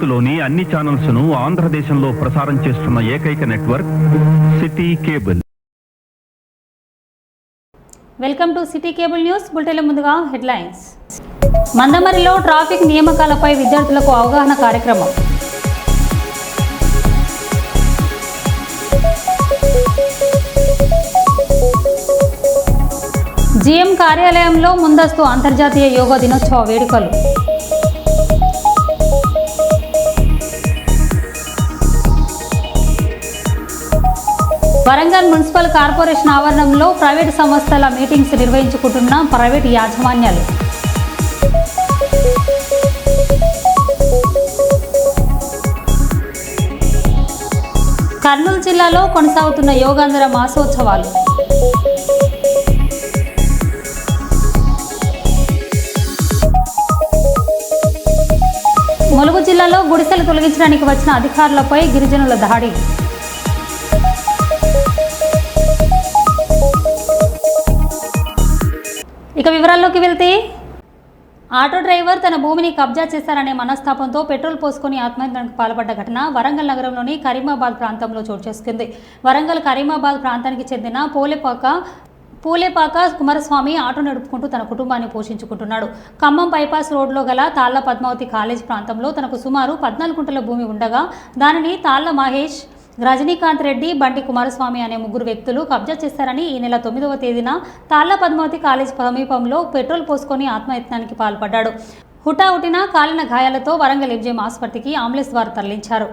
భారత్లోని అన్ని ఛానల్స్ ను ఆంధ్రదేశంలో ప్రసారం చేస్తున్న ఏకైక network city cable. Welcome to city cable news. బులెటిన్ల ముందుగా హెడ్లైన్స్. మందమరిలో ట్రాఫిక్ నియామకాలపై విద్యార్థులకు అవగాహన కార్యక్రమం. జీఎం కార్యాలయంలో ముందస్తు అంతర్జాతీయ యోగా దినోత్సవ వేడుకలు. వరంగల్ మున్సిపల్ కార్పొరేషన్ ఆవరణంలో ప్రైవేటు సంస్థల మీటింగ్స్ నిర్వహించుకుంటున్న ప్రైవేటు యాజమాన్యాలు. కర్నూలు జిల్లాలో కొనసాగుతున్న యోగాంధ్ర మాసోత్సవాలు. ములుగు జిల్లాలో గుడిసెలు తొలగించడానికి వచ్చిన అధికారులపై గిరిజనుల దాడి. ఇక వివరాల్లోకి వెళ్తే, ఆటో డ్రైవర్ తన భూమిని కబ్జా చేశారనే మనస్తాపంతో పెట్రోల్ పోసుకొని ఆత్మహత్యకు పాల్పడ్డ ఘటన వరంగల్ నగరంలోని కరీమాబాద్ ప్రాంతంలో చోటు చేసుకుంది. వరంగల్ కరీమాబాద్ ప్రాంతానికి చెందిన పూలేపాక కుమారస్వామి ఆటో నడుపుకుంటూ తన కుటుంబాన్ని పోషించుకుంటున్నాడు. ఖమ్మం బైపాస్ రోడ్లో గల తాళ్ల పద్మావతి కాలేజ్ ప్రాంతంలో తనకు సుమారు 14 గుంటల భూమి ఉండగా దానిని తాళ్ల మహేష్, రజనీకాంత్ రెడ్డి, బండి కుమారస్వామి అనే ముగ్గురు వ్యక్తులు కబ్జా చేశారని ఈ నెల 9వ తేదీన తాళ్ల పద్మావతి కాలేజ్ సమీపంలో పెట్రోల్ పోసుకొని ఆత్మహత్యానికి పాల్పడ్డాడు. హుటాహుటిన కాలిన గాయాలతో వరంగల్ ఎంజీఎం ఆసుపత్రికి అంబులెన్స్ ద్వారా తరలించారు.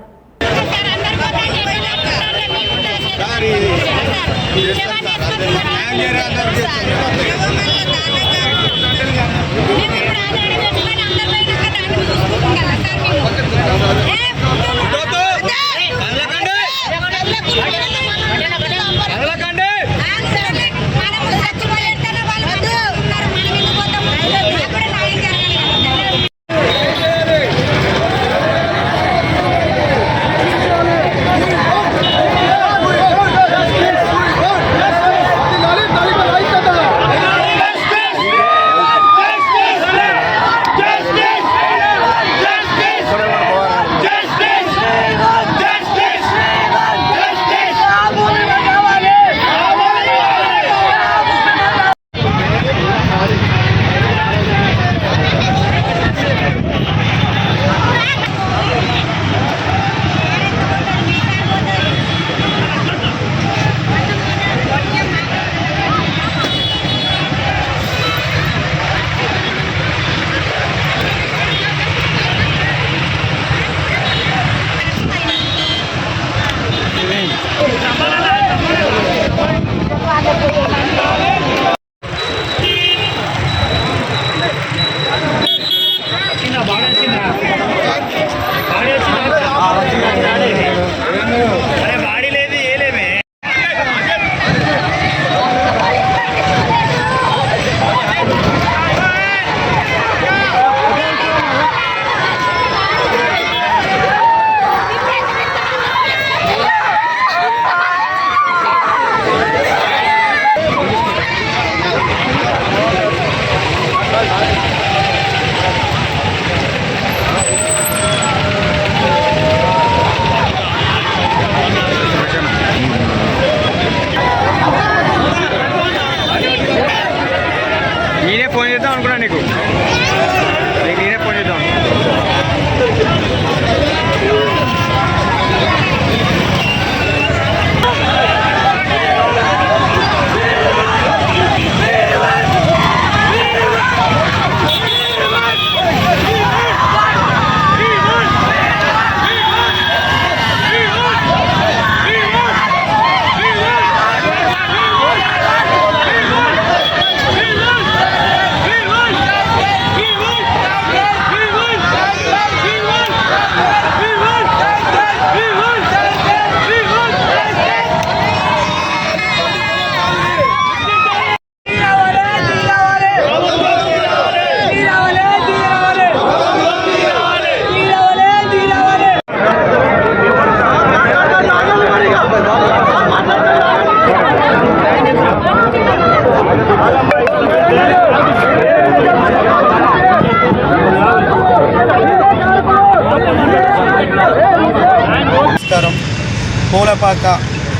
కోలపాక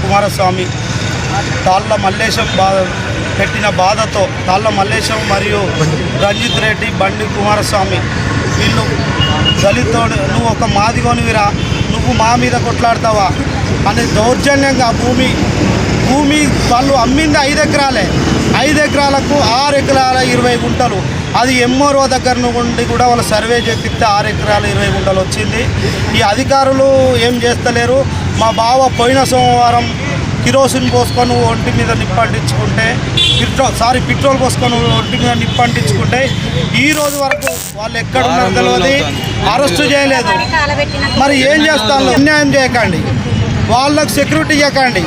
కుమారస్వామి తాళ్ళ మల్లేశం పెట్టిన బాధతో తాళ్ళ మల్లేశం మరియు రంజిత్ రెడ్డి బండి కుమారస్వామి వీళ్ళు దళితోడు నువ్వు ఒక మాదిగోనివిరా, నువ్వు మా మీద కొట్లాడతావా అని దౌర్జన్యంగా భూమి వాళ్ళు అమ్మింది 5 ఎకరాలే, 5 ఎకరాలకు 6 ఎకరాల 20 గుంటలు. అది ఎంఆర్ఓ దగ్గర నుండి కూడా వాళ్ళు సర్వే చేపిస్తే 6 ఎకరాల 20 గుంటలు వచ్చింది. ఈ అధికారులు ఏం చేస్తలేరు. మా బావ పోయిన సోమవారం కిరోసిన్ పోసుకొని ఒంటి మీద నిప్పంటించుకుంటే పెట్రోల్ పోసుకొని ఒంటి మీద నిప్పంటించుకుంటే ఈ రోజు వరకు వాళ్ళు ఎక్కడ ఉన్నారో తెలియదు, అరెస్టు చేయలేదు. మరి ఏం చేస్తాను? అన్యాయం చేయకండి, వాళ్ళకు సెక్యూరిటీ ఇవ్వకండి.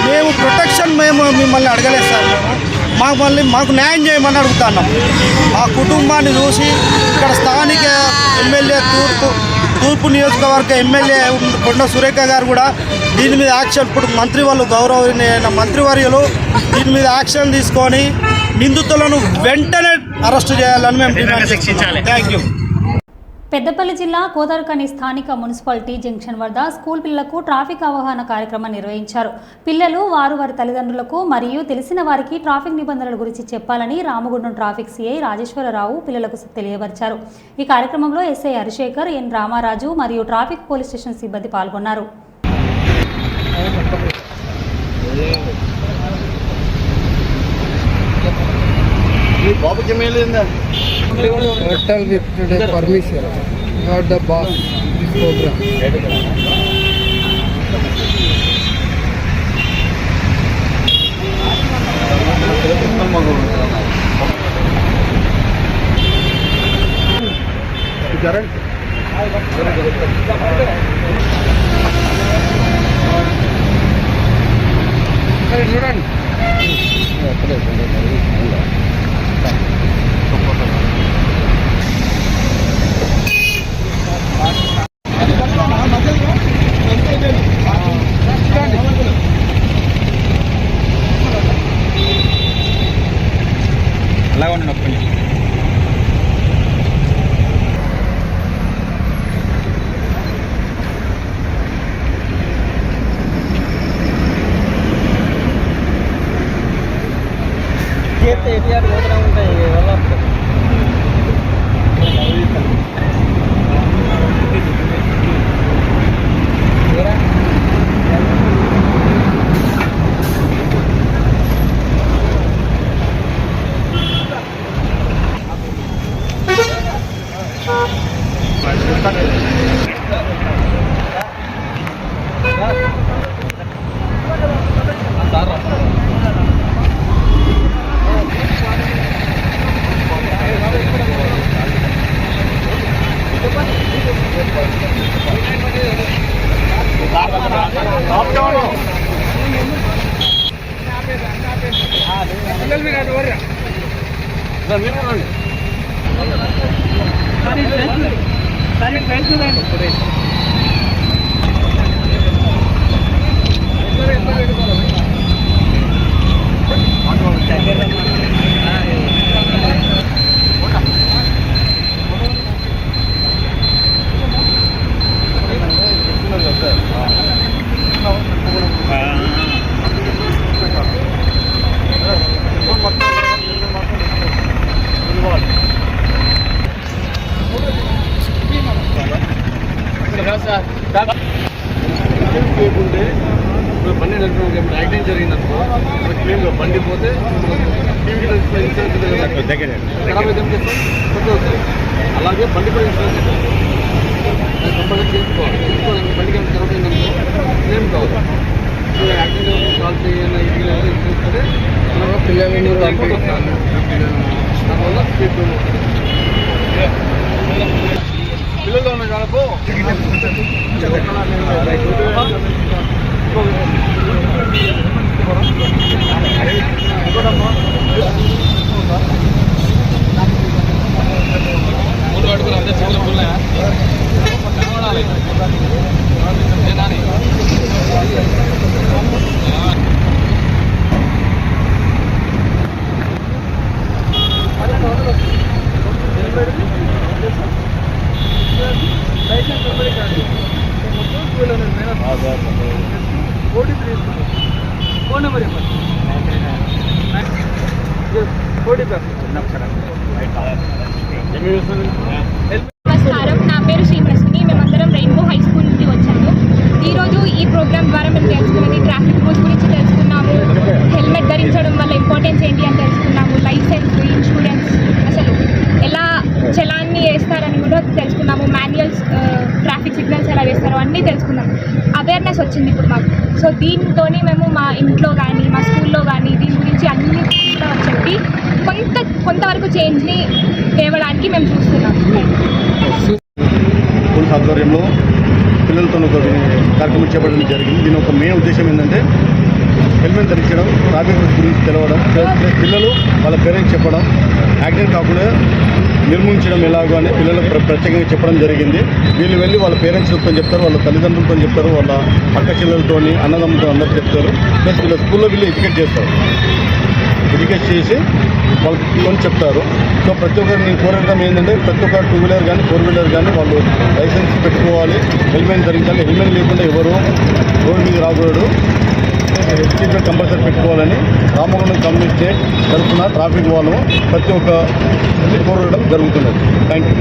మేము ప్రొటెక్షన్ మిమ్మల్ని అడగలేదు సార్. మాకు న్యాయం చేయమని అడుగుతున్నాం. ఆ కుటుంబాన్ని చూసి ఇక్కడ స్థానిక ఎమ్మెల్యే తూర్పు నియోజకవర్గ ఎమ్మెల్యే కొండ సురేఖ గారు కూడా దీని మీద యాక్షన్, ఇప్పుడు మంత్రి వాళ్ళు గౌరవనీయ మంత్రివర్యులు దీని మీద యాక్షన్ తీసుకొని నిందితులను వెంటనే అరెస్టు చేయాలని మేము డిమాండ్ చేస్తున్నాం. Thank you. పెద్దపల్లి జిల్లా కోదరకని స్థానిక మున్సిపాలిటీ జంక్షన్ వద్ద స్కూల్ పిల్లలకు ట్రాఫిక్ అవగాహన కార్యక్రమం నిర్వహించారు. పిల్లలు వారి తల్లిదండ్రులకు మరియు తెలిసిన వారికి ట్రాఫిక్ నిబంధనల గురించి చెప్పాలని రామగుండం ట్రాఫిక్ సిఐ రాజేశ్వరరావు పిల్లలకు తెలియపరిచారు. ఈ కార్యక్రమంలో ఎస్ఐ హరిశేఖర్, ఎన్ రామారాజు మరియు ట్రాఫిక్ పోలీస్ స్టేషన్ సిబ్బంది పాల్గొన్నారు. Hotel with today permission. You are the boss of this program. బండి నడిపిన యాక్సిడెంట్ జరిగిందనుకో క్లీన్గా బండి పోతే ఖరాబ్ అయితే ఏం చేస్తాం కొత్త వస్తుంది. అలాగే బండి కూడా ఇన్సూరెన్స్ కంపల్సరీ చేసుకోవాలి. బండికి ఏమైనా ఖరాబ్ అయిందనుకో క్లెయిమ్ కావాలి. యాక్సిడెంట్ కాల్ చేయాలి ఇన్సూరెన్స్ అయితే పిల్లలు దానివల్ల స్పీడ్ పిల్లలు ఉన్న కాడకు ముందు పట్టుకుని అదే చెవులు ఉన్నాయా కనబడాలి. లైసెన్స్ నమస్కారం, నా పేరు శ్రీనివాసిని. మేమందరం రెయిన్బో హై స్కూల్ నుండి వచ్చాము. ఈరోజు ఈ ప్రోగ్రామ్ ద్వారా మేము తెలుసుకున్నది ట్రాఫిక్ రూల్స్ గురించి తెలుసుకున్నాము, హెల్మెట్ ధరించడం వల్ల ఇంపార్టెన్స్ ఏంటి అని తెలుసుకున్నాము, లైసెన్స్, ఇన్సూరెన్స్, అసలు ఎలా చలాన్ని వేస్తారని కూడా తెలుసుకున్నాము, మాన్యువల్స్, ట్రాఫిక్ సిగ్నల్స్ ఎలా వేస్తారో అన్నీ తెలుసుకున్నాము. అవేర్నెస్ వచ్చింది ఇప్పుడు మాకు. సో దీంతో మేము మా ఇంట్లో కానీ మా స్కూల్లో కానీ దీని గురించి అన్ని చెప్పి కొంతవరకు చేంజ్ని తేవడానికి మేము చూస్తున్నాం. పోలీస్ ఆధ్వర్యంలో పిల్లలతో ఒక కార్యక్రమం చేపట్టడం జరిగింది. దీని ఒక మెయిన్ ఉద్దేశం ఏంటంటే హెల్మెట్ ధరించడం, ట్రాఫిక్ రూల్స్ గురించి తెలవడం, పిల్లలు వాళ్ళ పేరెంట్స్ చెప్పడం, యాక్సిడెంట్ కాకుండా నిర్మూలించడం ఎలాగో అని పిల్లలకు ప్రత్యేకంగా చెప్పడం జరిగింది. వీళ్ళు వెళ్ళి వాళ్ళ పేరెంట్స్తో చెప్తారు, వాళ్ళ తల్లిదండ్రులతో చెప్తారు, వాళ్ళ అక్క చెల్లెలతో, అన్నదమ్ములతో అందరూ చెప్తారు. ప్లస్ వీళ్ళ స్కూల్లో వీళ్ళు ఎడ్యుకేట్ చేస్తారు, ఎడ్యుకేట్ చేసి వాళ్ళకి చెప్తారు. సో ప్రతి ఒక్కరు నేను కోరడం ఏంటంటే ప్రతి ఒక్క 2 వీలర్ కానీ 4 వీలర్ కానీ వాళ్ళు లైసెన్స్ పెట్టుకోవాలి, హెల్మెట్ ధరించాలి. హెల్మెట్ లేకుండా ఎవరు రోడ్డు మీద రాకూడదు, సీట్ కంపల్సరీ పెట్టుకోవాలని రామగుండం కమ్యూనిటీ తరఫున ట్రాఫిక్ వాళ్ళు ప్రతి ఒక్క కోరడం జరుగుతున్నది. Thank you.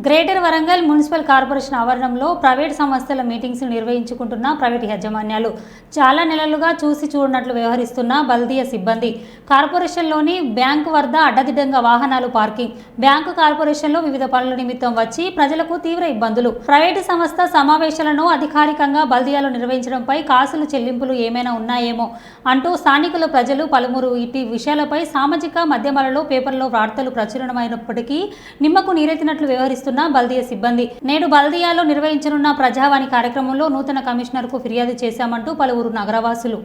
Greater Warangal municipal corporation ఆవరణంలో ప్రైవేట్ సంస్థల మీటింగ్స్ నిర్వహించుకుంటున్న ప్రైవేట్ యాజమాన్యాలు చాలా నెలలుగా చూసి చూడనట్లు వ్యవహరిస్తున్న బల్దియా సిబ్బంది, కార్పొరేషన్లోని బ్యాంకు వద్ద అడ్డదిడ్డంగా వాహనాలు పార్కింగ్, బ్యాంకు కార్పొరేషన్లో వివిధ పనుల నిమిత్తం వచ్చి ప్రజలకు తీవ్ర ఇబ్బందులు, ప్రైవేటు సంస్థ సమావేశాలను అధికారికంగా బల్దియాలో నిర్వహించడంపై కాసులు చెల్లింపులు ఏమైనా ఉన్నాయేమో అంటూ స్థానికుల ప్రజలు పలువురు ఇటు విషయాలపై సామాజిక మాధ్యమాలలో పేపర్లో వార్తలు ప్రచురణమైనప్పటికీ నిమ్మకు నీరెత్తినట్లు వ్యవహరిస్తున్న బల్దియా సిబ్బంది నేడు బల్దియాలో నిర్వహించనున్న ప్రజావాణి కార్యక్రమంలో నూతన కమిషనర్కు ఫిర్యాదు చేశామంటూ పలువురు నగరవాసులు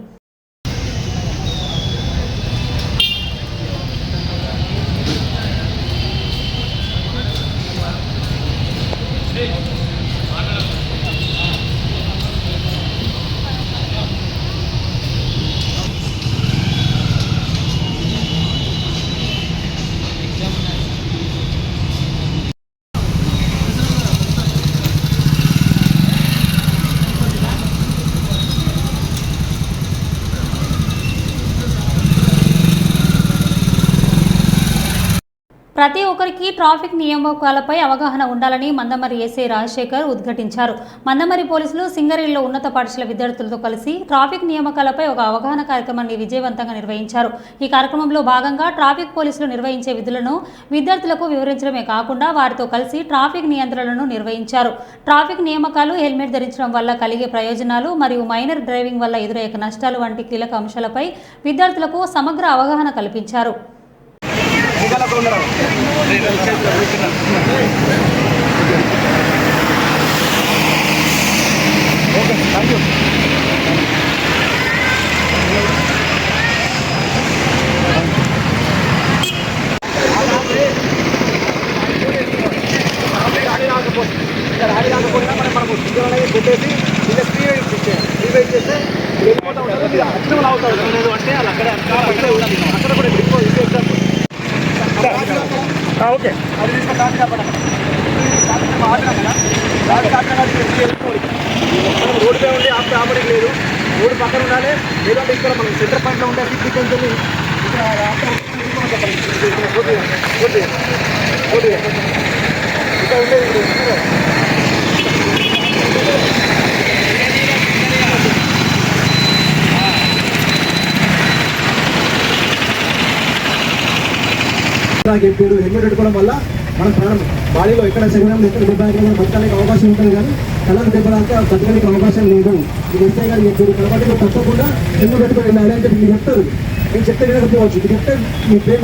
ప్రతి ఒక్కరికి ట్రాఫిక్ నియామకాలపై అవగాహన ఉండాలని మందమరి ఎస్ఐ రాజశేఖర్ ఉద్ఘాటించారు. మందమరి పోలీసులు సింగరేణిలో ఉన్నత పాఠశాల విద్యార్థులతో కలిసి ట్రాఫిక్ నియామకాలపై ఒక అవగాహన కార్యక్రమాన్ని విజయవంతంగా నిర్వహించారు. ఈ కార్యక్రమంలో భాగంగా ట్రాఫిక్ పోలీసులు నిర్వహించే విధులను విద్యార్థులకు వివరించడమే కాకుండా వారితో కలిసి ట్రాఫిక్ నియంత్రణలను నిర్వహించారు. ట్రాఫిక్ నియామకాలు, హెల్మెట్ ధరించడం వల్ల కలిగే ప్రయోజనాలు మరియు మైనర్ డ్రైవింగ్ వల్ల ఎదురయ్యే నష్టాలు వంటి కీలక అంశాలపై విద్యార్థులకు సమగ్ర అవగాహన కల్పించారు. ఓకే రోడ్డుపై ఉండి ఆపడం లేదు, రోడ్డు పక్కన ఉండాలి. లేదంటే ఇక్కడ మనం సెంటర్ పాయింట్లో ఉండే కొంచెం ఇక్కడ ఉండేది చెప్పాడు. హెల్మెట్ పెట్టుకోవడం వల్ల మన ప్రాణం బాడీలో ఎక్కడ శరీరం ఎక్కడ దెబ్బ బతకడానికి అవకాశం ఉంటుంది, కానీ కళ్ళకు దెబ్బలాక బతకడానికి అవకాశం లేదు. ఇది ఎస్ఐ గారు చెప్పారు. కాబట్టి మీరు తప్పకుండా హెల్మెట్ పెట్టుకొని వెళ్ళాలి అని చెప్పి మీరు చెప్తారు. మీరు చెప్తే వినకపోవచ్చు, ఇది చెప్తే మీ ప్రేమ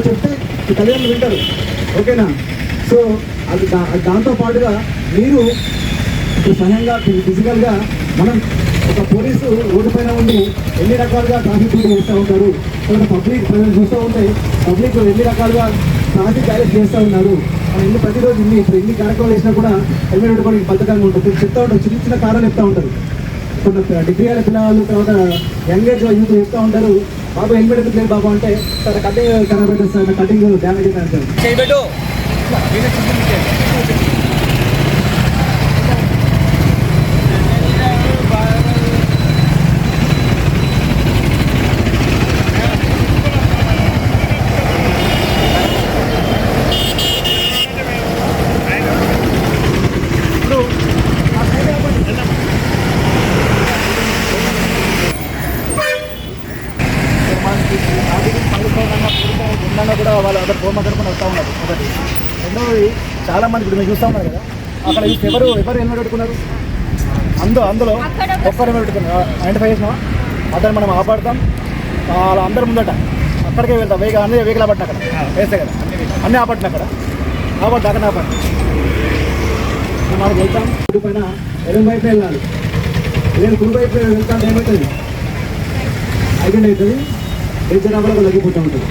చెప్తే మీ తల్లిదండ్రులు వింటారు. ఓకేనా? సో అది దాంతో పాటుగా మీరు ఇప్పుడు స్వయంగా ఫిజికల్గా మనం ఒక పోలీసు రోడ్డు పైన ఉండి ఎన్ని రకాలుగా ట్రాఫిక్ డ్యూటీ చేస్తూ ఉంటారు, పబ్లిక్ ప్రజలు చూస్తూ ఉంటే పబ్లిక్ ఎన్ని రకాలుగా ట్రాఫిక్ బ్యాలెన్స్ చేస్తూ ఉన్నారు. మనం ప్రతిరోజు ఎన్ని కార్యక్రమాలు చేసినా కూడా హెల్మెట్ పెట్టుకోవడానికి బద్దకంగా ఉంటుంది. చెప్తూ ఉంటారు, చిన్న చిన్న కారణాలు చెప్తూ ఉంటారు. కొన్ని డిగ్రీ అయిన పిల్లలు, తర్వాత యంగ్ ఏజ్ యూత్ చెప్తూ ఉంటారు, బాబు హెల్మెట్ ఎందుకు లేదు బాబు అంటే సార్ కటింగ్ ఖరాబ్ అవుతుంది సార్, కటింగ్ డ్యామేజ్ అవుతుంది అంటారు. కూడా వాళ్ళు అక్కడ ఫోన్ మాట్లాడుకుని వస్తూ ఉన్నారు. ఒకటి రెండవది చాలామంది ఇప్పుడు మేము చూస్తూ ఉన్నారు కదా, అక్కడ ఎవరు హెల్మెట్ పెట్టుకున్నారు, అందులో ఒక్కరు హెల్మెట్ పెట్టుకున్నారు. ఐడెంటిఫై చేసినా అతను మనం ఆపాడతాం, వాళ్ళ అందరి ముందట అక్కడికే వెళ్తాం. అన్ని వెహికల్ ఆపట్టిన అక్కడ వేస్తే కదా, అన్నీ ఆపట్టిన అక్కడ అక్కడ ఆపండి మనం వెళ్తాం. కుడి పైన ఎడం వైపు వెళ్ళాలి, నేను కుడి వైపు వెళ్తాను ఏమవుతుంది, యాక్సిడెంట్ అవుతుంది, జనాభాలో తగ్గిపోతూ ఉంటుంది.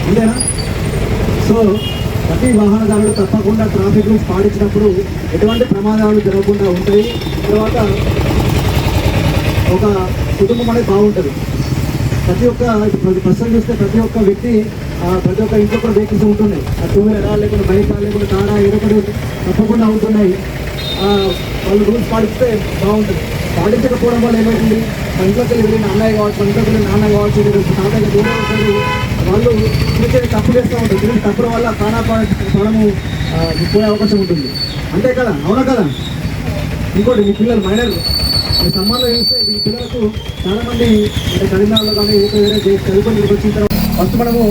అంతేనా? సో ప్రతి వాహనదారుడు తప్పకుండా ట్రాఫిక్ రూల్స్ పాటించినప్పుడు ఎటువంటి ప్రమాదాలు జరగకుండా ఉంటాయి. తర్వాత ఒక కుటుంబం అనేది బాగుంటుంది. ప్రతి ఒక్క ప్రస్తుతం చూస్తే ప్రతి ఒక్క వ్యక్తి ప్రతి ఒక్క ఇంట్లో కూడా వెహికల్స్ ఉంటున్నాయి. టూ వీలర్ లేకుండా బైక్ లేకుండా టాటా ఏదో తప్పకుండా ఉంటున్నాయి. వాళ్ళు రూల్స్ పాటిస్తే బాగుంటుంది. పాటించకపోవడం వల్ల ఏమవుతుంది, మన ఇంట్లోకి వెళ్ళిన అన్నయ్య కావచ్చు, మన ఇంట్లోకి వెళ్ళిన నాన్న కావచ్చు, తాతయ్య దూరం వాళ్ళు చిన్న తప్పు చేస్తూ ఉంటారు. చిన్న తప్పుల వల్ల ప్రాణము పోయే అవకాశం ఉంటుంది. అంతే కదా, అవునా కదా? ఇంకోటి మీ పిల్లలు మైనర్ సంబంధం చూస్తే మీ పిల్లలకు చాలామంది అంటే కరీంనగర్లో కానీ వేరే చదువుకొని వచ్చిన తర్వాత ఫస్ట్ మనము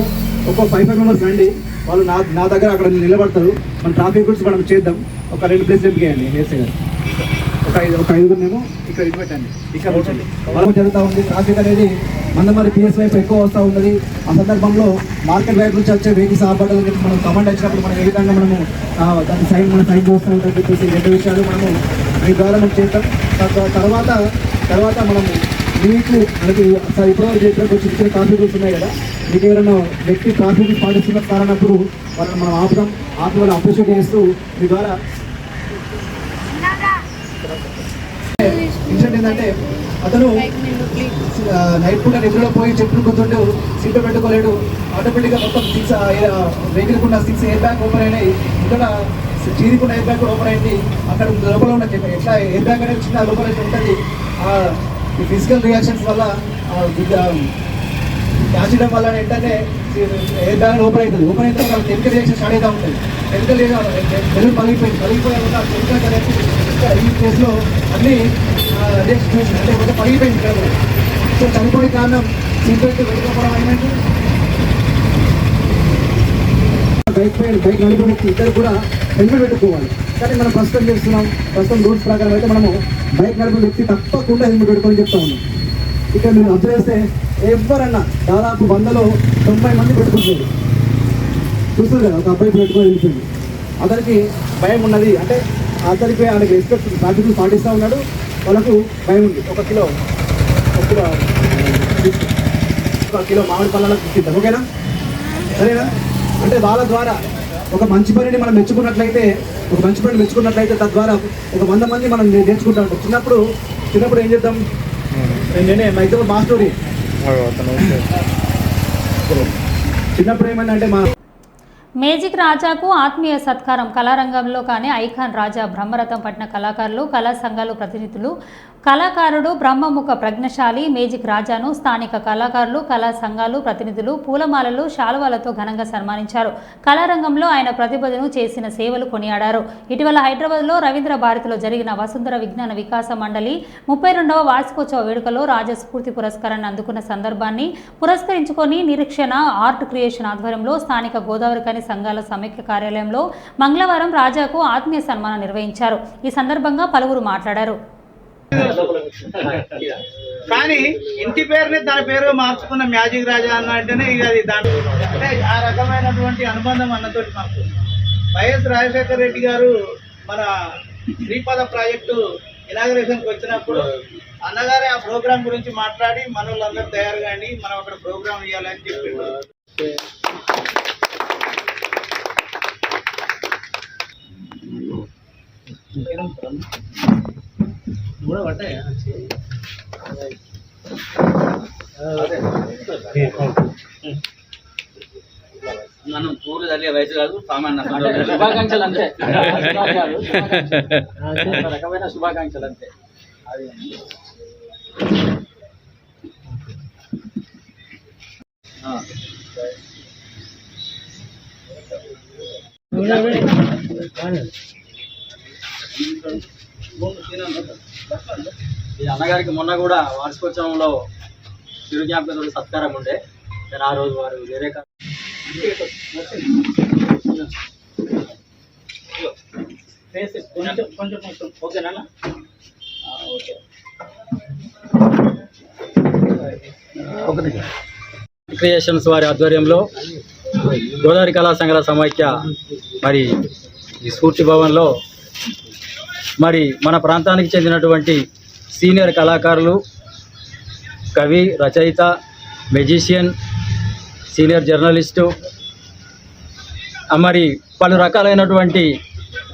ఒక 5 మెంబర్స్ రండి, వాళ్ళు నా దగ్గర అక్కడ నిలబడతారు. మన ట్రాఫిక్ రూల్స్ మనం చేద్దాం. ఒక 2 ప్లేస్లు ఎంపికేయండి హెయిర్సే గారు, ఒక 5 మేము ఇక్కడ ఇది పెట్టండి. ఇక్కడ కూర్చోండి. వాళ్ళకు జరుగుతూ ఉంది ట్రాఫిక్ అనేది మందమరి పిఎస్ వైపు ఎక్కువ వస్తూ ఉన్నది. ఆ సందర్భంలో మార్కెట్ వైపు నుంచి వచ్చే వెహికల్స్ ఆపడాలని చెప్పి మనం కమాండ్ వచ్చినప్పుడు మనం ఏ విధంగా మనము దాని సైడ్ చూస్తూ ఉంటాం చెప్పేసి 2 విషయాలు మనము మీ ద్వారా మనం చేస్తాం. తర్వాత మనము మనకి ఇప్పటివరకు చెప్పినప్పుడు చిన్న ట్రాఫిక్ రూల్స్ ఉన్నాయి కదా, మీకు ఎవరైనా వ్యక్తి ట్రాఫిక్ పాటిస్తున్న కారణప్పుడు వాళ్ళని మనం ఆపి వాళ్ళు అప్రిషియేట్ చేస్తూ మీ ద్వారా ఇన్సిడెంట్ ఏంటంటే అతను నైట్ పూట నిద్రలో పోయి చెట్లు కూర్చుంటూ సీట్లో పెట్టుకోలేడు. ఆటోమేటిక్గా మొత్తం 6 వెహికల్ కూడా 6 ఎయిర్ బ్యాగ్ ఓపెన్ అయినాయి. ఇక్కడ చీరికున్న ఎయిర్ బ్యాగ్ ఓపెన్ అయింది. అక్కడ లోపల ఉన్న ఎట్లా ఎయిర్ బ్యాగ్ అనేది చిన్న లోపల ఉంటుంది. ఈ ఫిజికల్ రియాక్షన్స్ వల్ల యాక్సిడెంట్ వల్ల ఏంటంటే ఎయిర్ బ్యాగ్ ఓపెన్ అవుతుంది. ఓపెన్ అయితే కెమికల్ రియాక్షన్ స్టార్ట్ అవుతూ ఉంటుంది. కెమికల్ పగిలిపోయిన కెమికల్ అనేది ఈ ప్లేస్లో అన్ని రియాక్షన్ అంటే పగిలిపోయింది ఇక్కడ. సో చనిపోయే కారణం సీట్ బెల్ట్ పెట్టుకోవడం ఏమైంది, బైక్ నడిపే వ్యక్తి ఇద్దరు కూడా హెల్మెట్ పెట్టుకోవాలి. కానీ మనం ప్రస్తుతం రూల్స్ ప్రకారం అయితే మనము బైక్ నడిపే వ్యక్తి తప్పకుండా హెల్మెట్ పెట్టుకోని చెప్తా ఉన్నాం. ఇక్కడ మీరు అబ్జర్వ్ చేస్తే ఎవరన్నా దాదాపు 100లో 90 మంది పెట్టుకుంటున్నారు. చూస్తుంది కదా, ఒక అబ్బాయి పెట్టుకొని వెళ్ళిపోయింది. అతనికి భయం ఉన్నది అంటే అతనికి ఆయనకి రెస్పెక్ట్ ట్రాఫిక్ పాటిస్తూ ఉన్నాడు. వాళ్ళకు భయం ఉంది. 1 కిలో మామిడి పళ్ళకు ఇచ్చిద్దాం, ఓకేనా? సరేనా? అంటే వాళ్ళ ద్వారా ఒక మంచి పనిని మనం మెచ్చుకున్నట్లయితే తద్వారా ఒక 100 మంది మనం నేర్చుకుంటా ఉంటాం. చిన్నప్పుడు ఏం చేద్దాం, నేనే అయితే మా స్టోరీ చిన్నప్పుడు ఏమైందంటే మేజిక్ రాజాకు ఆత్మీయ సత్కారం. కళారంగంలో కానీ ఐకాన్ రాజా బ్రహ్మరథం పట్టిన కళాకారులు, కళా సంఘాలు ప్రతినిధులు, కళాకారుడు బ్రహ్మముఖ ప్రజ్ఞశాలి మేజిక్ రాజాను స్థానిక కళాకారులు, కళా సంఘాలు ప్రతినిధులు పూలమాలలు, శాలువాలతో ఘనంగా సన్మానించారు. కళారంగంలో ఆయన ప్రతిభను చేసిన సేవలు కొనియాడారు. ఇటీవల హైదరాబాద్లో రవీంద్ర భారతిలో జరిగిన వసుంధర విజ్ఞాన వికాస మండలి 32వ వార్షికోత్సవ వేడుకలో రాజస్ఫూర్తి పురస్కారాన్ని అందుకున్న సందర్భాన్ని పురస్కరించుకొని నిరీక్షణ ఆర్ట్ క్రియేషన్ ఆధ్వర్యంలో స్థానిక గోదావరికని సంఘాల సమైక్య కార్యాలయంలో మంగళవారం రాజాకు ఆత్మీయ సన్మానం నిర్వహించారు. ఈ సందర్భంగా పలువురు మాట్లాడారు. కానీ ఇంటి పేరుని తన పేరుగా మార్చుకున్న మ్యాజిక్ రాజా అన్న అంటేనే ఇక అది దాంట్లో అంటే ఆ రకమైనటువంటి అనుబంధం అన్నతోటి మాకు వైఎస్ రాజశేఖర రెడ్డి గారు మన శ్రీపాద ప్రాజెక్టు ఇనాగరేషన్కి వచ్చినప్పుడు అన్నగారే ఆ ప్రోగ్రాం గురించి మాట్లాడి మన వాళ్ళందరూ తయారు కానీ మనం అక్కడ ప్రోగ్రాం ఇవ్వాలని చెప్పిండు. మనం పూలు తల్లి వయసు కాదు సామాన్య శుభాకాంక్షలు అంతే, రకమైన శుభాకాంక్షలు అంతే. ఈ అన్నగారికి మొన్న కూడా వార్షికోత్సవంలో చిరు జ్ఞాపకం సత్కారం ఉండే, ఆ రోజు వారు వేరే క్రియేషన్స్ వారి ఆధ్వర్యంలో గోదావరి కళా సంఘాల సమైక్య మరి ఈ స్ఫూర్తి భవన్లో మరి మన ప్రాంతానికి చెందినటువంటి సీనియర్ కళాకారులు, కవి, రచయిత, మెజిషియన్, సీనియర్ జర్నలిస్టు, మరి పలు రకాలైనటువంటి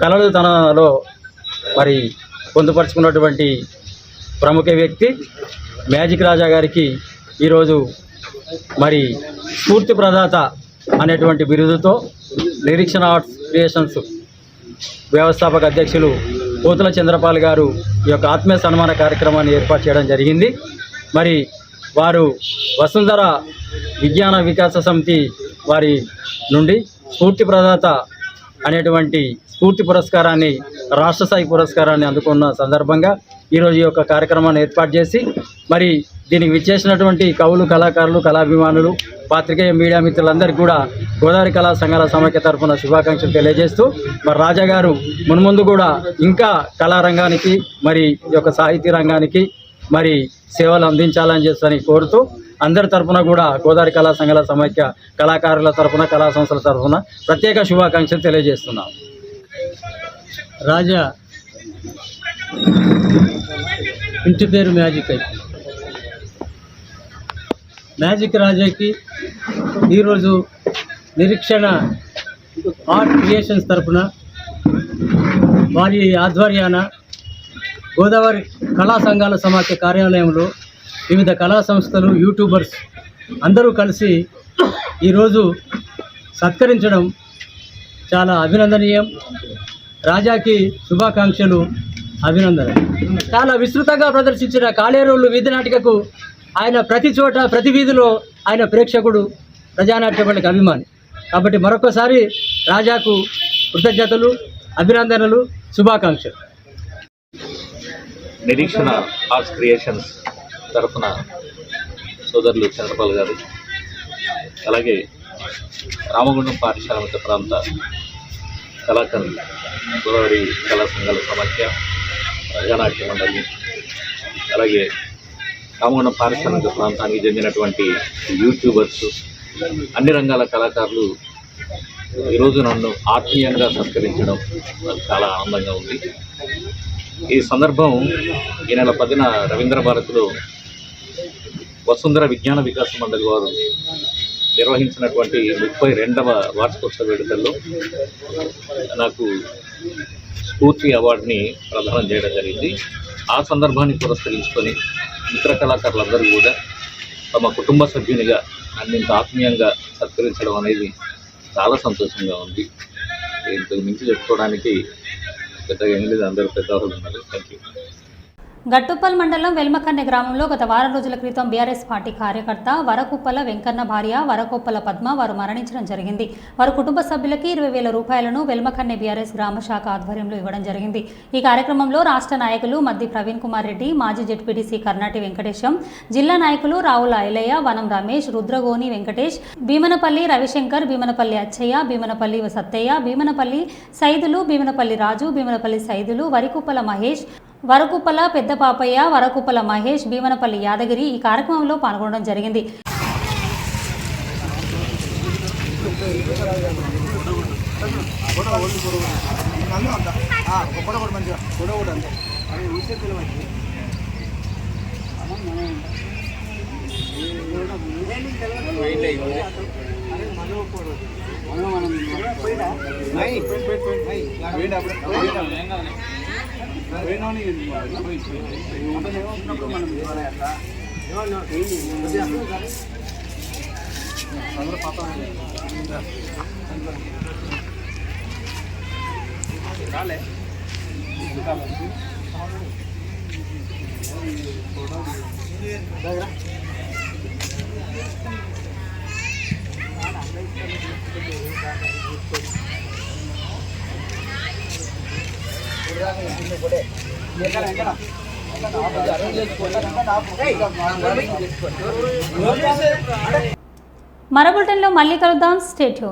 కళలు తనలో మరి పొందుపరుచుకున్నటువంటి ప్రముఖ వ్యక్తి మ్యాజిక్ రాజా గారికి ఈరోజు మరి స్ఫూర్తి ప్రదాత అనేటువంటి బిరుదుతో నిరీక్షణ ఆర్ట్స్ క్రియేషన్స్ వ్యవస్థాపక అధ్యక్షులు పోతుల చంద్రపాల్ గారు ఈ యొక్క ఆత్మీయ సన్మాన కార్యక్రమాన్ని ఏర్పాటు చేయడం జరిగింది. మరి వారు వసుంధర విజ్ఞాన వికాస సమితి వారి నుండి స్ఫూర్తి ప్రదాత అనేటువంటి స్ఫూర్తి పురస్కారాన్ని, రాష్ట్ర స్థాయి పురస్కారాన్ని అందుకున్న సందర్భంగా ఈరోజు ఈ యొక్క కార్యక్రమాన్ని ఏర్పాటు చేసి మరి దీనికి విచ్చేసినటువంటి కవులు, కళాకారులు, కళాభిమానులు, పాత్రికేయ మీడియా మిత్రులందరికీ కూడా గోదావరి కళా సంఘాల సమైక్య తరఫున శుభాకాంక్షలు తెలియజేస్తూ మరి రాజా గారు మున్ముందు కూడా ఇంకా కళారంగానికి మరి ఈ యొక్క సాహితీ రంగానికి మరి సేవలు అందించాలని చేస్తని కోరుతూ అందరి తరఫున కూడా గోదావరి కళా సంఘాల సమైక్య కళాకారుల తరఫున, కళా సంస్థల తరఫున ప్రత్యేక శుభాకాంక్షలు తెలియజేస్తున్నాం. రాజా ఇంటి పేరు మ్యాజిక్ అయితే మ్యాజిక్ రాజాకి ఈరోజు నిరీక్షణ ఆర్ట్ క్రియేషన్స్ తరఫున వారి ఆధ్వర్యాన గోదావరి కళా సంఘాల సమాఖ్య కార్యాలయంలో వివిధ కళా సంస్థలు, యూట్యూబర్స్ అందరూ కలిసి ఈరోజు సత్కరించడం చాలా అభినందనీయం. రాజాకి శుభాకాంక్షలు, అభినందనలు. చాలా విస్తృతంగా ప్రదర్శించిన కాళేరోళ్ళు వీధి నాటికకు ఆయన ప్రతి చోట, ప్రతి వీధిలో ఆయన ప్రేక్షకుడు, ప్రజానాట్యపల్లికి అభిమాని. కాబట్టి మరొకసారి రాజాకు కృతజ్ఞతలు, అభినందనలు, శుభాకాంక్షలు. నిరీక్షణ ఆర్ట్స్ క్రియేషన్స్ తరఫున సోదరులు చంద్రపాల్ గారు, అలాగే రామగుండం పారిశ్రామిక ప్రాంత కళాకారులు, గోదావరి కళా సంఘాల సమాఖ్య, ప్రజానాట్య మండలి, అలాగే రామగుండం పారిశ్రామిక ప్రాంతానికి చెందినటువంటి యూట్యూబర్స్, అన్ని రంగాల కళాకారులు ఈరోజు నన్ను ఆత్మీయంగా సత్కరించడం నాకు చాలా ఆనందంగా ఉంది. ఈ సందర్భం ఈ నెల 10న రవీంద్ర భారతిలో వసుంధర విజ్ఞాన వికాస మండలి వారు నిర్వహించినటువంటి 32వ వార్షికోత్సవ వేడుకల్లో నాకు స్ఫూర్తి అవార్డుని ప్రదానం చేయడం జరిగింది. ఆ సందర్భాన్ని పురస్కరించుకొని మిత్ర కళాకారులందరూ కూడా తమ కుటుంబ సభ్యునిగా నన్ను ఇంత ఆత్మీయంగా సత్కరించడం అనేది చాలా సంతోషంగా ఉంది. ఇంతకు మించి చెప్పుకోవడానికి పెద్దగా ఏం లేదు, అందరూ పెద్దవాళ్ళు ఉన్నారు. Thank you. గట్టుప్పల్ మండలం వెల్మకన్నె గ్రామంలో గత వారం రోజుల క్రితం బీఆర్ఎస్ పార్టీ కార్యకర్త వరకుప్పల వెంకన్న భార్య వరకుప్పల పద్మ వారు మరణించడం జరిగింది. వారి కుటుంబ సభ్యులకి 20,000 రూపాయలను వెల్మకన్నె బీఆర్ఎస్ గ్రామ శాఖ ఆధ్వర్యంలో ఇవ్వడం జరిగింది. ఈ కార్యక్రమంలో రాష్ట్ర నాయకులు మద్ది ప్రవీణ్ కుమార్ రెడ్డి, మాజీ జెడ్పీటీసీ కర్నాటి వెంకటేశం, జిల్లా నాయకులు రావుల ఐలయ్య, వనం రమేష్, రుద్రగోని వెంకటేష్, భీమనపల్లి రవిశంకర్, భీమనపల్లి అచ్చయ్య, భీమనపల్లి సత్తయ్య, భీమనపల్లి సైదులు, భీమనపల్లి రాజు, భీమనపల్లి సైదులు, వరికుప్పల మహేష్, వరకుప్పల పెద్ద పాపయ్య, వరకుప్పల మహేష్, భీమనపల్లి యాదగిరి ఈ కార్యక్రమంలో పాల్గొనడం జరిగింది. మరో బులెటిన్లో మళ్ళీ కలుద్దాం. Stay tune.